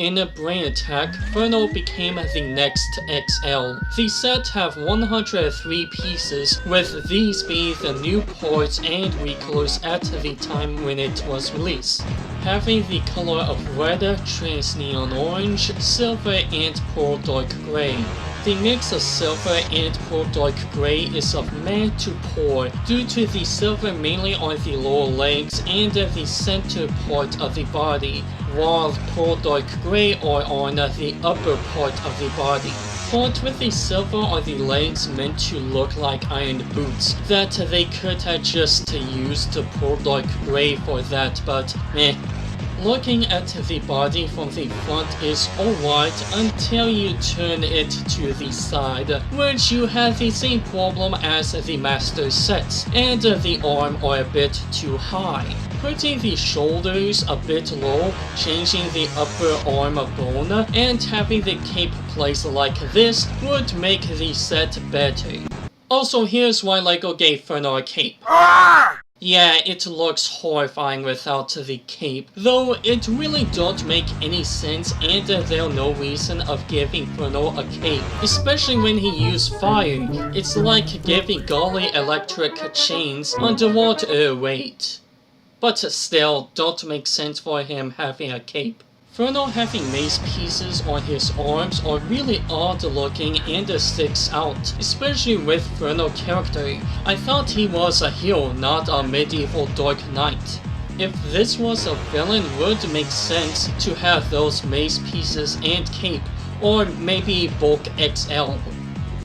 In a Brain Attack, Furno became the next XL. The set have 103 pieces, with these being the new ports and recolors at the time when it was released, having the color of red, trans neon orange, silver, and pearl dark gray. The mix of silver and pearl dark gray is of matte to poor due to the silver mainly on the lower legs and the center part of the body, while pearl dark gray are on the upper part of the body. But with the silver on the legs meant to look like iron boots, that they could have just used the pearl dark gray for that, but meh. Looking at the body from the front is alright until you turn it to the side, which you have the same problem as the master sets, and the arm are a bit too high. Putting the shoulders a bit low, changing the upper arm bone, and having the cape placed like this would make the set better. Also, here's why LEGO gave Furno a cape. Yeah, it looks horrifying without the cape, though it really don't make any sense and there's no reason of giving Furno a cape, especially when he used fire. It's like giving Golly electric chains underwater weight. But still, don't make sense for him having a cape. Furno having mace pieces on his arms are really odd looking and sticks out, especially with Furno character. I thought he was a hero, not a medieval dark knight. If this was a villain, would make sense to have those mace pieces and cape, or maybe bulk XL.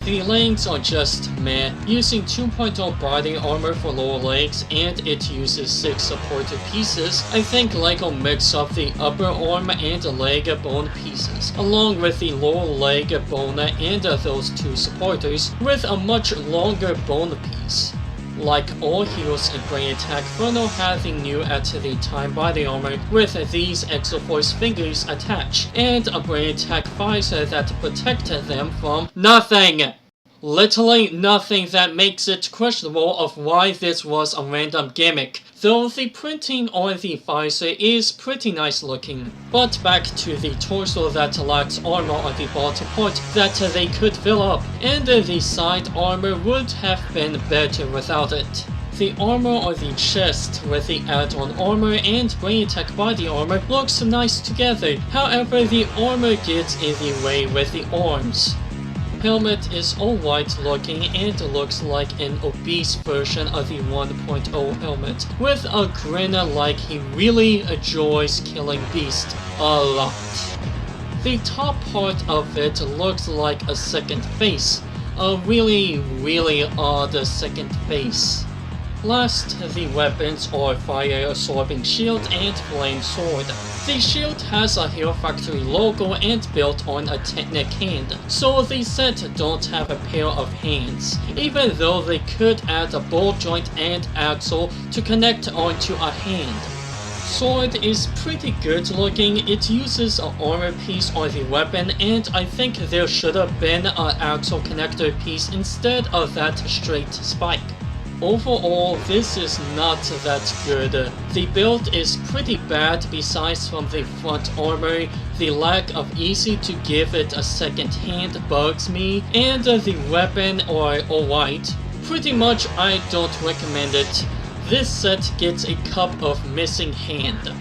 The legs are just meh, using 2.0 body armor for lower legs and it uses 6 supported pieces. I think LEGO mixed up the upper arm and leg bone pieces, along with the lower leg bone and those 2 supporters, with a much longer bone piece. Like all heroes in Brain Attack, Furno had the new at the time body armor with these Exoforce fingers attached, and a Brain Attack visor that protected them from nothing! Literally nothing that makes it questionable of why this was a random gimmick, though the printing on the visor is pretty nice looking. But back to the torso that lacks armor on the bottom part that they could fill up, and the side armor would have been better without it. The armor on the chest with the add-on armor and Brain Attack body armor looks nice together, however the armor gets in the way with the arms. Helmet is alright looking and looks like an obese version of the 1.0 helmet, with a grin like he really enjoys killing beasts a lot. The top part of it looks like a second face, a really odd second face. Last, the weapons are fire-absorbing shield and flame sword. The shield has a Hero Factory logo and built on a Technic hand, so the set don't have a pair of hands, even though they could add a ball joint and axle to connect onto a hand. Sword is pretty good looking. It uses an armor piece on the weapon, and I think there should have been an axle connector piece instead of that straight spike. Overall, this is not that good. The build is pretty bad besides from the front armor. The lack of easy to give it a second hand bugs me, and the weapon are alright. Pretty much I don't recommend it. This set gets a cup of missing hand.